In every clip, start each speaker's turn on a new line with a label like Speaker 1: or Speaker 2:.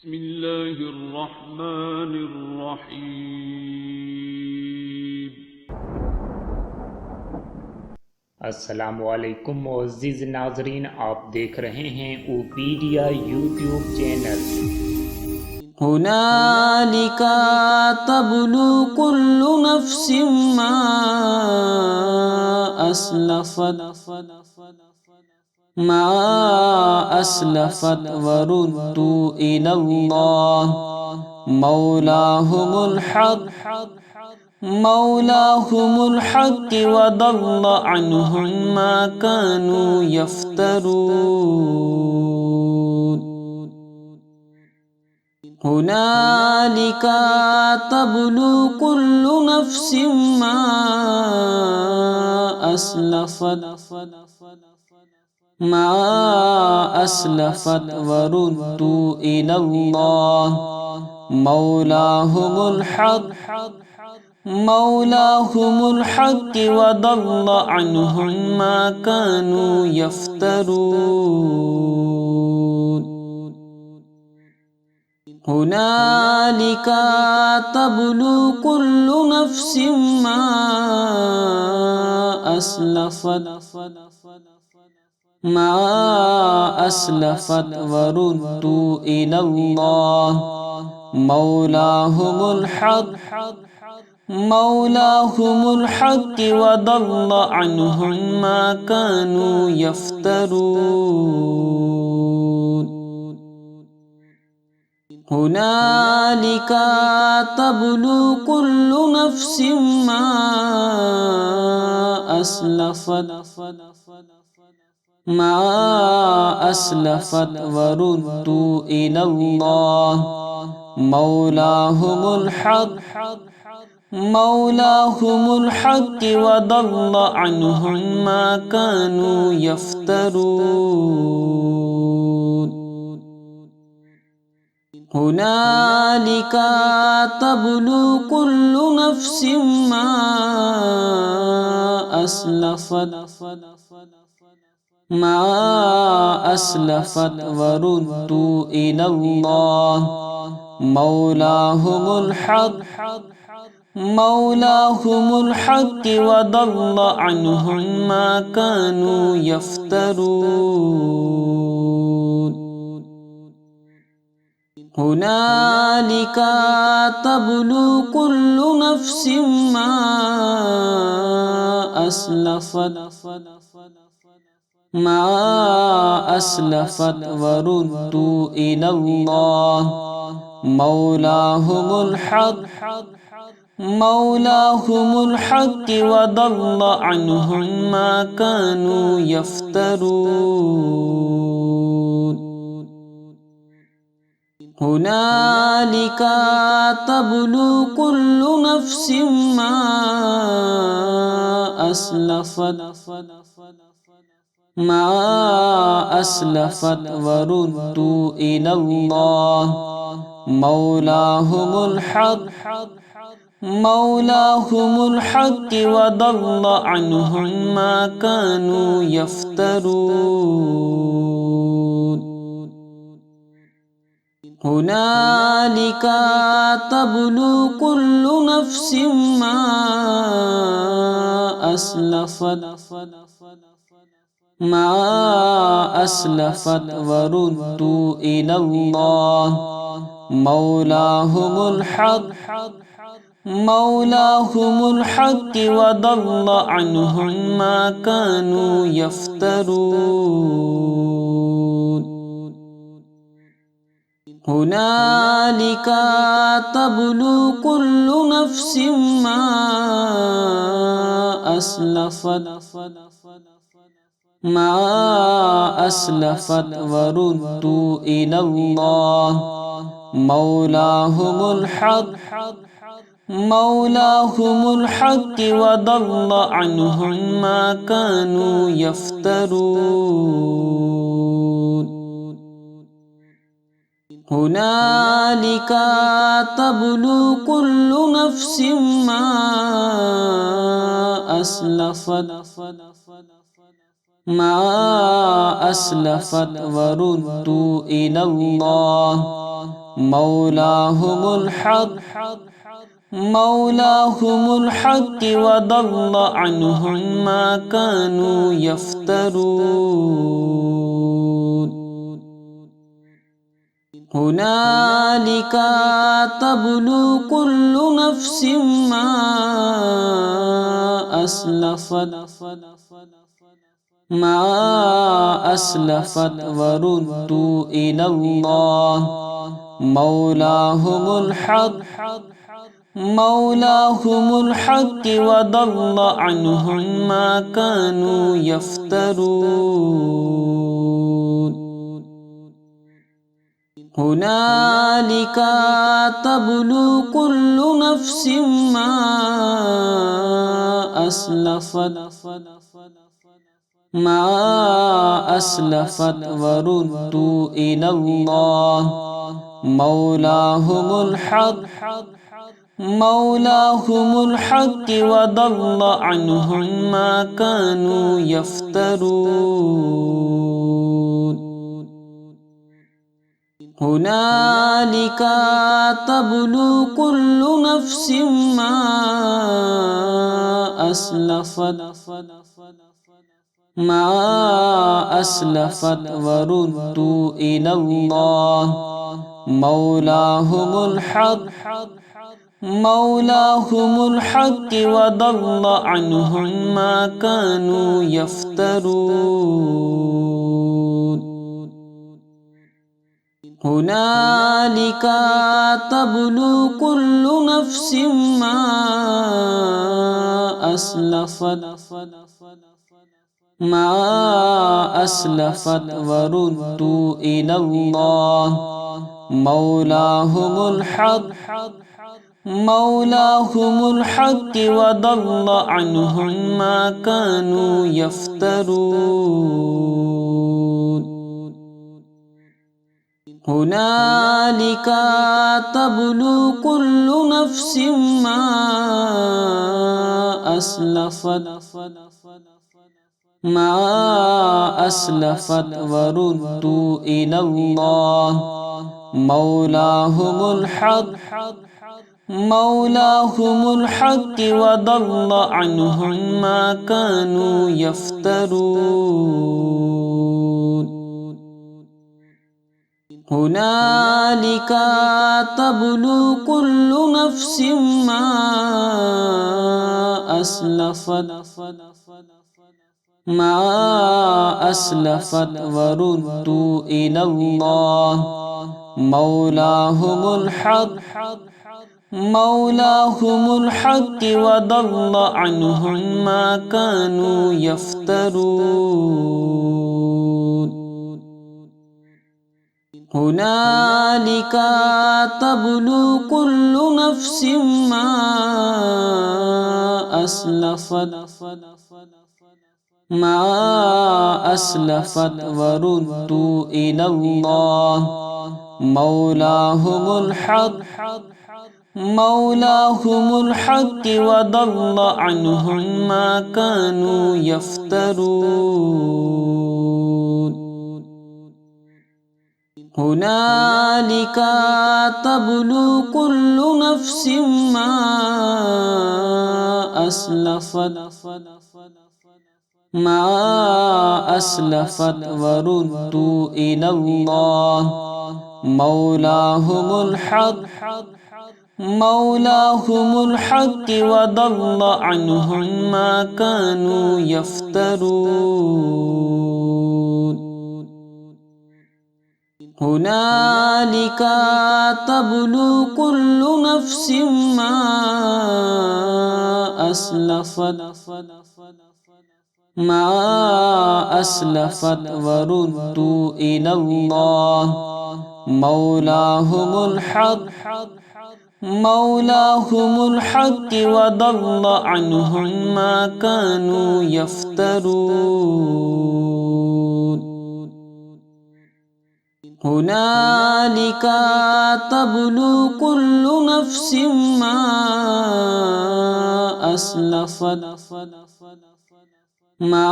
Speaker 1: बिस्मिल्लाहिर्रहमानिर्रहीम।
Speaker 2: अस्सलामुअलैकुम मुअज़्ज़िज़ नाज़रीन, आप देख रहे हैं उपेडिया यूट्यूब चैनल।
Speaker 3: हुनालिका तब्लु कुल्लु नफ्सिम मा अस्लफत वरुद्दू इलल्लाह मौलाहुमुल हक़ वदल्ल अन्हुम मा कानू यफ्तरून। हुनालिका तब्लु कुल्लु नफ्सिम मा अस्लफत वरुद्दू इलल्लाह मौलाहुमुल हक़ वदल्ल अन्हुम मा कानू यफ्तरून। हुनालिका तब्लु कुल्लु नफ्सिम मा अस्लफत वरुद्दू इलल्लाह मौलाहुमुल हक़ वदल्ल अन्हुम मा कानू यफ्तरून। हुनालिका तब्लु कुल्लु नफ्सिम मा अस्लफत वरुद्दू इलल्लाह मौलाहुमुल हक़ वदल्ल अन्हुम मा कानू यफ्तरून। हुनालिका तब्लु कुल्लु नफ्सिम मा अस्लफत वरुद्दू इलल्लाह मौलाहुमुल हक़ वदल्ल अन्हुम मा कानू यफ्तरून। हुनालिका तब्लु कुल्लु नफ्सिम मा अस्लफत वरुद्दू इलल्लाह मौलाहुमुल हक़ वदल्ल अन्हुम मा कानू यफ्तरून। हुनालिका तब्लु कुल्लु नफ्सिम मा अस्लफत वरुद्दू इलल्लाह मौलाहुमुल हक़ वदल्ल अन्हुम मा कानू यफ्तरून। हुनालिका तब्लु कुल्लु नफ्सिम मा अस्लफत वरुद्दू इलल्लाह मौलाहुमुल हक़ वदल्ल अन्हुम मा कानू यफ्तरून। हुनालिका तब्लु कुल्लु नफ्सिम मा अस्लफत वरुद्दू इलल्लाह मौलाहुमुल हक़ वदल्ल अन्हुम मा कानू यफ्तरून। हुनालिका तब्लु कुल्लु नफ्सिम मा अस्लफत वरुद्दू इलल्लाह मौलाहुमुल हक मौलाहुमुल हक वदल्ल अन्हुम मा कानू यफ्तरून। हुनालिका तब्लु कुल्लु नफ्सिम मा अस्लफत मा अस्लफत वरुद्दू इलल्लाह मौलाहुमुल हक मौलाहुमुल हक वदल्ल अन्हुम मा कानू यफ्तरून। हुनालिका तब्लु कुल्लु नफ्सिम मा अस्लफत मा अस्लफत वरुद्दू इलल्लाह मौलाहुमुल हक मौलाहुमुल हक वदल्ल अन्हुम मा कानू यफ्तरून। हुनालिका तब्लु कुल्लु नफ्सिम मा अस्लफत मा अस्लफत वरुद्दू इलल्लाह मौलाहुमुल हक मौलाहुमुल हक वदल्ल अन्हुम मा कानू यफ्तरून। हुनालिका तब्लु कुल्लु नफ्सिम मा अस्लफत मा अस्लफत वरुद्दू इलल्लाह मौलाहुमुल हक मौलाहुमुल हक वदल्ल अन्हुम मा कानू यफ्तरून। हुनालिका तब्लु कुल्लु नफ्सिम मा अस्लफत मा अस्लफत वरुद्दू इलल्लाह मौलाहुमुल हक मौलाहुमुल हक वदल्ल अन्हुम मा कानू यफ्तरून। हुनालिका तब्लु कुल्लु नफ्सिम मा अस्लफत मा अस्लफत वरुद्दू इलल्लाह मौलाहुमुल हक मौलाहुमुल हक वदल्ल अन्हुम मा कानू यफ्तरून। हुनालिका तब्लु कुल्लु नफ्सिम मा अस्लफत मा अस्लफत वरुद्दू इलल्लाह मौलाहुमुल हक मौलाहुमुल हक वदल्ल अन्हुम मा कानू यफ्तरून। हुनालिका तब्लु कुल्लु नफ्सिम मा अस्लफत मा अस्लफत वरुद्दू इलल्लाह मौलाहुमुल हक मौलाहुमुल हक वदल्ल अन्हुम मा कानू यफ्तरून। हुनालिका तब्लु कुल्लु नफ्सिम मा अस्लफत मा अस्लफत वरुद्दू इलल्लाह मौलाहुमुल हक मौलाहुमुल हक वदल्ल अन्हुम मा कानू यफ्तरून। हुनालिका तब्लु कुल्लु नफ्सिम मा अस्लफत मा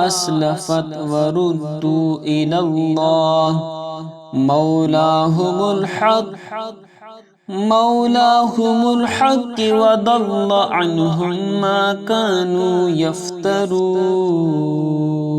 Speaker 3: अस्लफत वरुद्दू इलल्लाह मौलाहुमुल हक मौलाहुमुल हक वदल्ल अन्हुम मा कानू यफ्तरून।